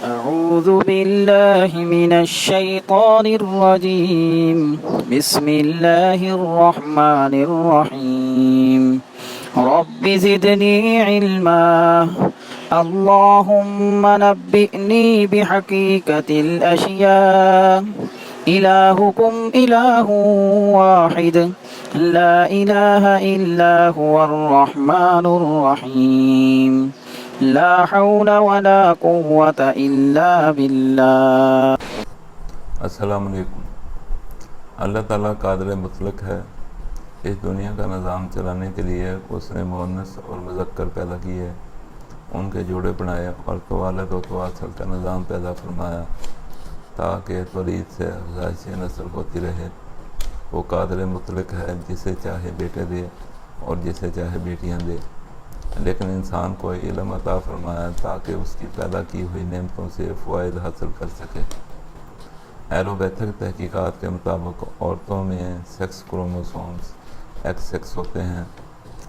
أعوذ بالله من الشيطان الرجيم بسم الله الرحمن الرحيم رب زدني علما اللهم نبئني بحقيقة الأشياء إلهكم إله واحد لا إله إلا هو الرحمن الرحيم لا حول ولا قوة إلا بالله. السلام علیکم۔ اللہ تعالیٰ قادر مطلق ہے۔ اس دنیا کا نظام چلانے کے لیے اس نے مؤنث اور مذکر پیدا کیے، ان کے جوڑے بنائے اور توالد و تواصل کا نظام پیدا فرمایا تاکہ تولید سے افزائش نسل ہوتی رہے۔ وہ قادر مطلق ہے، جسے چاہے بیٹے دے اور جسے چاہے بیٹیاں دے، لیکن انسان کو علم عطا فرمایا تاکہ اس کی پیدا کی ہوئی نعمتوں سے فوائد حاصل کر سکے۔ ایلوپیتھک تحقیقات کے مطابق عورتوں میں سیکس کروموسومز ایکس ایکس ہوتے ہیں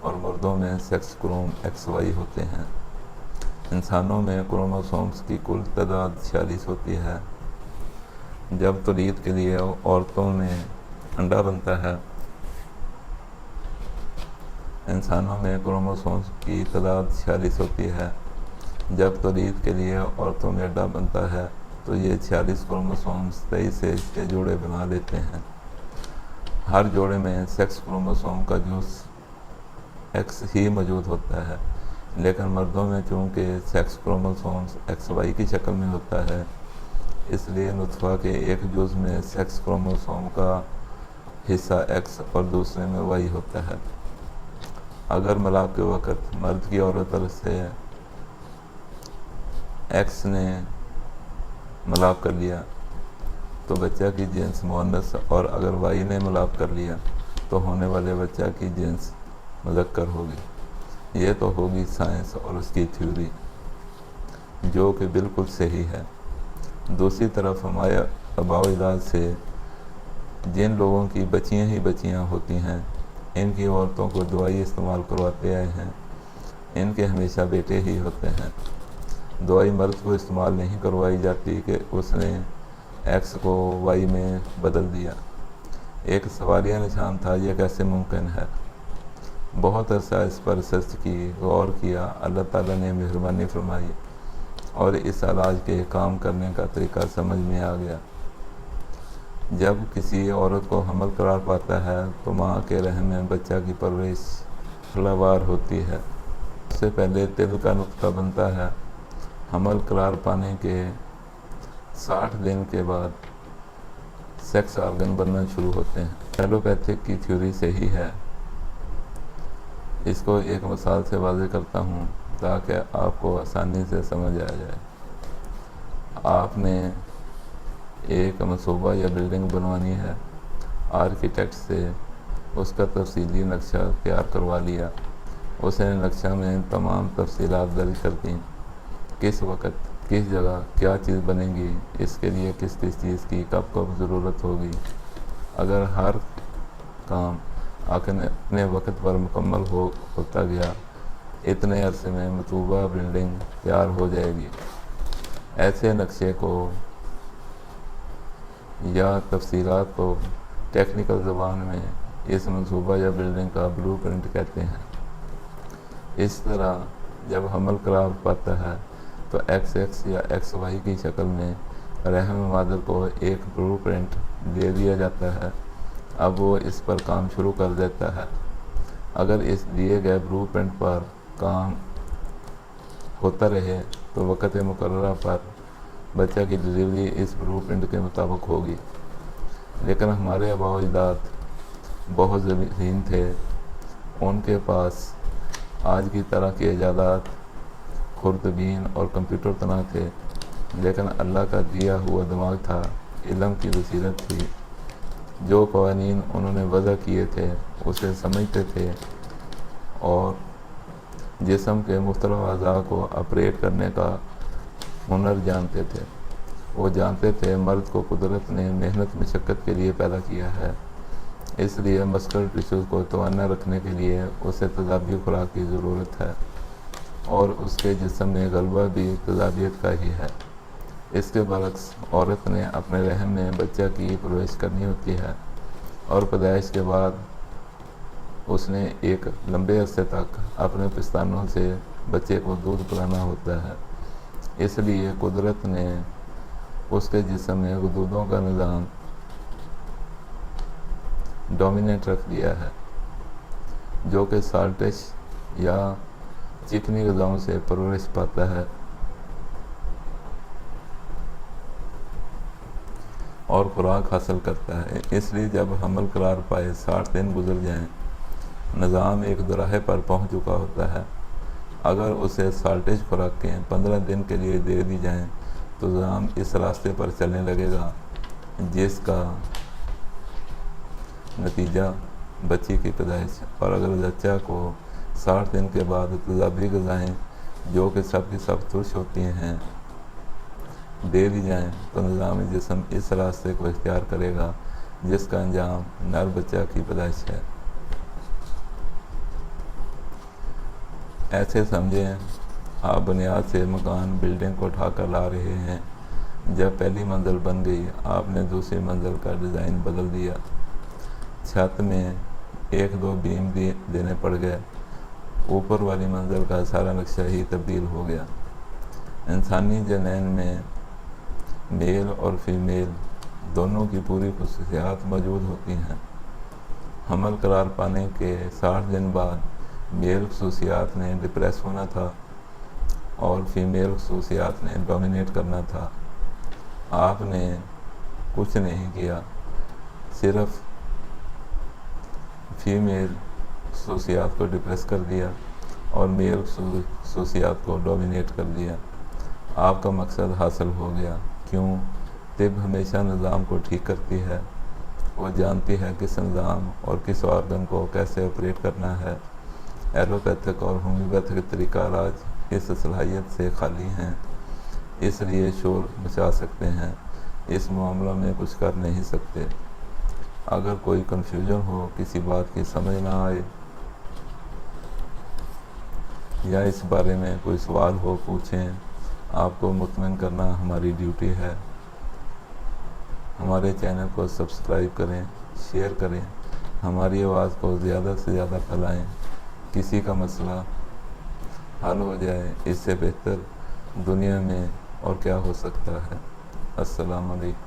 اور مردوں میں سیکس کروم ایکس وائی ہوتے ہیں۔ انسانوں میں کروموسومز کی کل تعداد 46 ہوتی ہے۔ جب تولید کے لیے عورتوں میں انڈا بنتا ہے، انسانوں میں کروموسومز کی تعداد 46 ہوتی ہے۔ جب تولید کے لیے عورتوں میں انڈا بنتا ہے تو یہ 46 کروموسومز 23 سے اس کے جوڑے بنا لیتے ہیں۔ ہر جوڑے میں سیکس کروموسوم کا جز ایکس ہی موجود ہوتا ہے، لیکن مردوں میں چونکہ سیکس کروموسومز ایکس وائی کی شکل میں ہوتا ہے، اس لیے نطفہ کے ایک جز میں سیکس کروموسوم کا حصہ ایکس اور دوسرے میں وائی ہوتا ہے۔ اگر ملاپ کے وقت مرد کی عورت طرف سے ایکس نے ملاپ کر لیا تو بچہ کی جنس مؤنث، اور اگر وائی نے ملاپ کر لیا تو ہونے والے بچہ کی جنس مذکر ہوگی۔ یہ تو ہوگی سائنس اور اس کی تھیوری، جو کہ بالکل صحیح ہے۔ دوسری طرف ہمارے آباء و اجداد سے جن لوگوں کی بچیاں ہی بچیاں ہوتی ہیں، ان کی عورتوں کو دوائی استعمال کرواتے آئے ہیں، ان کے ہمیشہ بیٹے ہی ہوتے ہیں۔ دوائی مرد کو استعمال نہیں کروائی جاتی کہ اس نے ایکس کو وائی میں بدل دیا۔ ایک سوالیہ نشان تھا، یہ کیسے ممکن ہے؟ بہت عرصہ اس پر ریسرچ کی، غور کیا، اللہ تعالیٰ نے مہربانی فرمائی اور اس علاج کے کام کرنے کا طریقہ سمجھ میں آ گیا۔ جب کسی عورت کو حمل قرار پاتا ہے تو ماں کے رحم میں بچہ کی پرورش خلاوار ہوتی ہے۔ اس سے پہلے دل کا نطفہ بنتا ہے۔ حمل قرار پانے کے 60 دن کے بعد سیکس آرگن بننا شروع ہوتے ہیں۔ ایلوپیتھک کی تھیوری صحیح ہے۔ اس کو ایک مثال سے واضح کرتا ہوں تاکہ آپ کو آسانی سے سمجھ آ جائے۔ آپ نے ایک منصوبہ یا بلڈنگ بنوانی ہے، آرکیٹیکٹ سے اس کا تفصیلی نقشہ تیار کروا لیا۔ اس نے نقشہ میں تمام تفصیلات درج کر دیں، کس وقت، کس جگہ کیا چیز بنے گی، اس کے لیے کس کس چیز کی کب کب ضرورت ہوگی۔ اگر ہر کام اپنے وقت پر مکمل ہوتا گیا، اتنے عرصے میں مطلوبہ بلڈنگ تیار ہو جائے گی۔ ایسے نقشے کو یا تفصیلات کو ٹیکنیکل زبان میں اس منصوبہ یا بلڈنگ کا بلو پرنٹ کہتے ہیں۔ اس طرح جب حمل قرار پاتا ہے تو ایکس ایکس یا ایکس وائی کی شکل میں رحم مادر کو ایک بلو پرنٹ دے دیا جاتا ہے۔ اب وہ اس پر کام شروع کر دیتا ہے۔ اگر اس دیے گئے بلو پرنٹ پر کام ہوتا رہے تو وقت مقررہ پر بچہ کی ڈلیوری اس بلو پرنٹ کے مطابق ہوگی۔ لیکن ہمارے آباء و اجداد بہت ذہین تھے، ان کے پاس آج کی طرح کے ایجادات، خوردبین اور کمپیوٹر تو نہ تھے، لیکن اللہ کا دیا ہوا دماغ تھا، علم کی بصیرت تھی۔ جو قوانین انہوں نے وضع کیے تھے اسے سمجھتے تھے اور جسم کے مختلف اعضاء کو آپریٹ کرنے کا ہنر جانتے تھے۔ وہ جانتے تھے مرد کو قدرت نے محنت مشقت کے لیے پیدا کیا ہے، اس لیے مسکل ٹیشوز کو توانا رکھنے کے لیے اسے تیزابی خوراک کی ضرورت ہے، اور اس کے جسم میں غلبہ بھی تیزابیت کا ہی ہے۔ اس کے برعکس عورت نے اپنے رحم میں بچہ کی پرورش کرنی ہوتی ہے اور پیدائش کے بعد اس نے ایک لمبے عرصے تک اپنے پستانوں سے بچے کو دودھ پلانا ہوتا ہے۔ اس لیے قدرت نے اس کے جسم میں غدودوں کا نظام ڈومینیٹ رکھ دیا ہے، جو کہ سالٹش یا چکنی غذاؤں سے پرورش پاتا ہے اور خوراک حاصل کرتا ہے۔ اس لیے جب حمل قرار پائے 60 دن گزر جائیں، نظام ایک دوراہے پر پہنچ چکا ہوتا ہے۔ اگر اسے سالٹش خوراکیں 15 دن کے لیے دے دی جائیں تو نظام اس راستے پر چلنے لگے گا، جس کا نتیجہ بچے کی پیدائش۔ اور اگر بچہ کو 60 دن کے بعد تیزابی غذائیں جو کہ سب کی سب ترش ہوتی ہیں دے دی جائیں تو نظام جسم اس راستے کو اختیار کرے گا جس کا انجام نر بچہ کی پیدائش ہے۔ ایسے سمجھیں آپ بنیاد سے مکان بلڈنگ کو اٹھا کر لا رہے ہیں۔ جب پہلی منزل بن گئی، آپ نے دوسری منزل کا ڈیزائن بدل دیا، چھت میں 1-2 بیم دینے پڑ گئے، اوپر والی منزل کا سارا نقشہ ہی تبدیل ہو گیا۔ انسانی جنین میں میل اور فیمیل دونوں کی پوری خصوصیات موجود ہوتی ہیں۔ حمل قرار پانے کے 60 دن بعد میل خصوصیات نے ڈپریس ہونا تھا اور فیمیل خصوصیات نے ڈومینیٹ کرنا تھا۔ آپ نے کچھ نہیں کیا، صرف فیمیل خصوصیات کو ڈپریس کر دیا اور میل خصوصیات کو ڈومینیٹ کر دیا۔ آپ کا مقصد حاصل ہو گیا۔ کیوں؟ طب ہمیشہ نظام کو ٹھیک کرتی ہے، وہ جانتی ہے کس نظام اور کس آرگن کو کیسے آپریٹ کرنا ہے۔ ایلوپیتھک اور ہومیوپیتھک طریقہ علاج اس صلاحیت سے خالی ہیں، اس لیے شور مچا سکتے ہیں، اس معاملہ میں کچھ کر نہیں سکتے۔ اگر کوئی کنفیوژن ہو، کسی بات کی سمجھ نہ آئے یا اس بارے میں کوئی سوال ہو، پوچھیں۔ آپ کو مطمئن کرنا ہماری ڈیوٹی ہے۔ ہمارے چینل کو سبسکرائب کریں، شیئر کریں، ہماری آواز کو زیادہ سے زیادہ پھیلائیں۔ کسی کا مسئلہ حل ہو جائے، اس سے بہتر دنیا میں اور کیا ہو سکتا ہے۔ السلام علیکم۔